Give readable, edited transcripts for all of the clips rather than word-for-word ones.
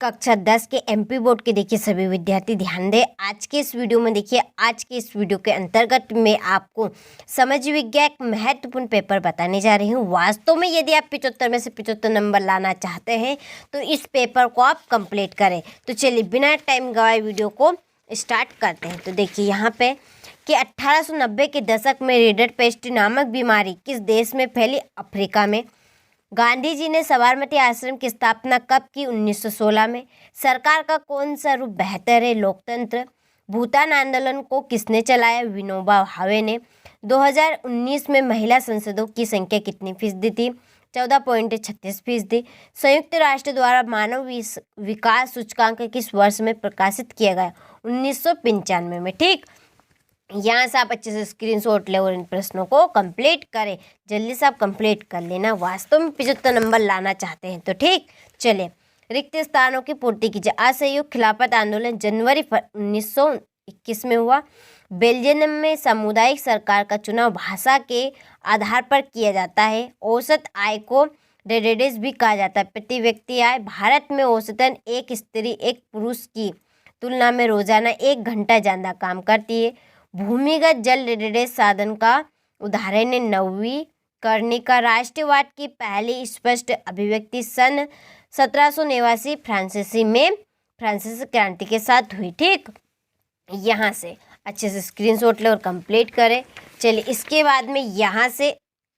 कक्षा 10 के MP board के देखिए सभी विद्यार्थी ध्यान दें। आज के इस वीडियो में देखिए, आज के इस वीडियो के अंतर्गत मैं आपको समझ विज्ञान एक महत्वपूर्ण पेपर बताने जा रही हूँ। वास्तव में यदि आप 75 में से 75 नंबर लाना चाहते हैं तो इस पेपर को आप कंप्लीट करें। तो चलिए बिना टाइम गवाए वीडियो को स्टार्ट करते हैं। तो देखिए यहाँ पे कि 1890 के दशक में रेडर पेस्ट नामक बीमारी किस देश में फैली? अफ्रीका में। गांधी जी ने साबरमती आश्रम की स्थापना कब की? 1916 में। सरकार का कौन सा रूप बेहतर है? लोकतंत्र। भूटान आंदोलन को किसने चलाया? विनोबा भावे ने। 2019 में महिला सांसदों की संख्या कितनी फीसदी थी? 14.36%। संयुक्त राष्ट्र द्वारा मानव विकास सूचकांक किस वर्ष में प्रकाशित किया गया? 1995 में। ठीक, यहाँ से आप अच्छे से स्क्रीनशॉट ले और इन प्रश्नों को कंप्लीट करें। जल्दी से आप कंप्लीट कर लेना। वास्तव में 75 नंबर लाना चाहते हैं तो ठीक। चलिए, रिक्त स्थानों की पूर्ति कीजिए। असहयोग खिलाफत आंदोलन जनवरी 1921 में हुआ। बेल्जियम में सामुदायिक सरकार का चुनाव भाषा के आधार पर किया जाता है। औसत आय को रेडिडेस भी कहा जाता है। प्रति व्यक्ति आय भारत में औसतन एक स्त्री एक पुरुष की तुलना में रोजाना 1 घंटा ज़्यादा काम करती है। भूमिगत जल रेडिडेस साधन का उदाहरण है। नवीकरणीय राष्ट्रवाद की पहली स्पष्ट अभिव्यक्ति सन 1789 फ्रांसीसी क्रांति के साथ हुई। ठीक, यहाँ से अच्छे से स्क्रीनशॉट ले और कंप्लीट करें। चलिए इसके बाद में यहाँ से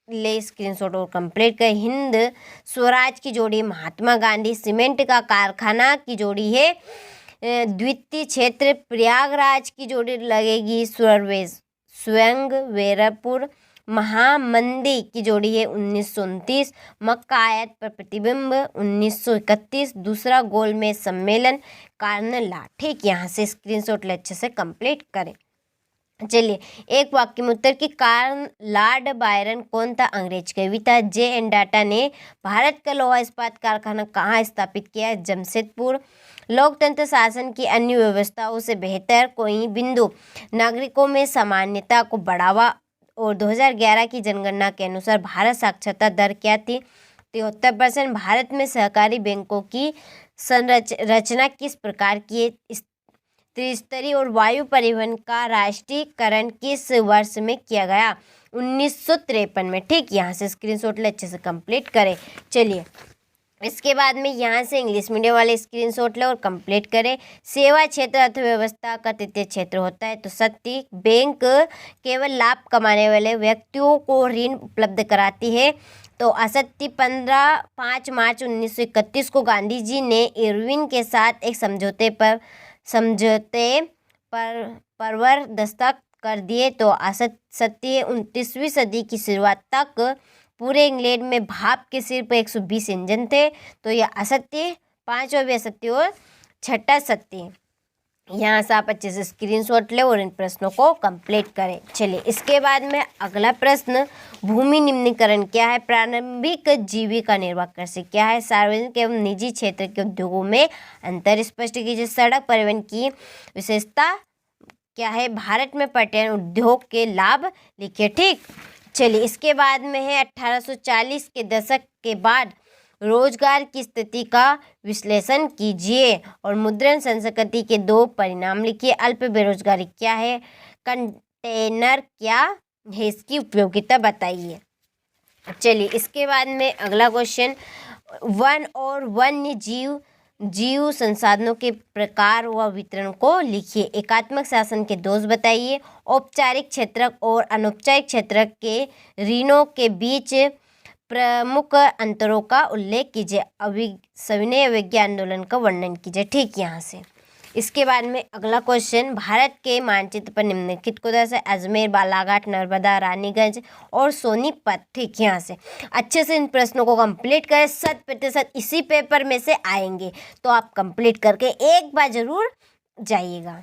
ले स्क्रीनशॉट और कंप्लीट करें। हिंद स्वराज की जोड़ी महात्मा गांधी। सीमेंट का कारखाना की जोड़ी है। द्वितीय क्षेत्र प्रयागराज की जोड़ी लगेगी स्वयंवरपुर। महामंदी की जोड़ी है 1929। मक्का आयत पर प्रतिबिंब 1931। दूसरा गोलमेज सम्मेलन कारण ला। ठीक, यहाँ से स्क्रीनशॉट ले अच्छे से कंप्लीट करें। चलिए, एक वाक्य में उत्तर की कारण लॉर्ड बायरन कौन था? अंग्रेज कवि था। जे.एन. डाटा ने भारत का लोहा इस्पात कारखाना कहाँ स्थापित किया? जमशेदपुर। लोकतंत्र शासन की अन्य व्यवस्थाओं से बेहतर कोई बिंदु? नागरिकों में समानता को बढ़ावा। और 2011 की जनगणना के अनुसार भारत साक्षरता दर क्या थी? 73%। भारत में सहकारी बैंकों की संरचना किस प्रकार की है? त्रिस्तरीय। और वायु परिवहन का राष्ट्रीयकरण किस वर्ष में किया गया? 1953 में। ठीक, यहाँ से स्क्रीनशॉट ले अच्छे से कंप्लीट करें। चलिए इसके बाद में यहाँ से इंग्लिश मीडियम वाले स्क्रीनशॉट ले और कंप्लीट करें। सेवा क्षेत्र अर्थव्यवस्था का तृतीय क्षेत्र होता है। तो सत्य। बैंक केवल लाभ कमाने वाले व्यक्तियों को ऋण उपलब्ध कराती है। तो असत्य। 5 मार्च 1931 को गांधी जी ने इरविन के साथ एक समझौते पर दस्तखत कर दिए। तो असत्य। 29वीं सदी की शुरुआत तक पूरे इंग्लैंड में भाप के सिर्फ 120 इंजन थे। तो यह असत्य। 5वां भी असत्य और 6ठा सत्य। यहाँ से आप अच्छे से स्क्रीनशॉट ले और इन प्रश्नों को कंप्लीट करें। चलिए इसके बाद में अगला प्रश्न, भूमि निम्नीकरण क्या है? प्रारंभिक जीविका निर्वाह कृषि क्या है? सार्वजनिक एवं निजी क्षेत्र के उद्योगों में अंतर स्पष्ट कीजिए। सड़क परिवहन की विशेषता क्या है? भारत में पर्यटन उद्योग के लाभ लिखिए। ठीक, चलिए इसके बाद में है 1840 के दशक के बाद रोजगार की स्थिति का विश्लेषण कीजिए और मुद्रण संस्कृति के 2 परिणाम लिखिए। अल्प बेरोजगारी क्या है? कंटेनर क्या है? इसकी उपयोगिता बताइए। चलिए इसके बाद में अगला क्वेश्चन, वन और वन्य जीव संसाधनों के प्रकार व वितरण को लिखिए। एकात्मक शासन के दोष बताइए। औपचारिक क्षेत्र और अनौपचारिक क्षेत्र के ऋणों के बीच प्रमुख अंतरों का उल्लेख कीजिए। सविनय अवज्ञा आंदोलन का वर्णन कीजिए। ठीक, यहाँ से इसके बाद में अगला क्वेश्चन, भारत के मानचित्र पर निम्नलिखित को दर्शाएं। अजमेर, बालाघाट, नर्मदा, रानीगंज और सोनीपत। ठीक, यहाँ से अच्छे से इन प्रश्नों को कंप्लीट करें। 100% इसी पेपर में से आएंगे, तो आप कंप्लीट करके एक बार जरूर जाइएगा।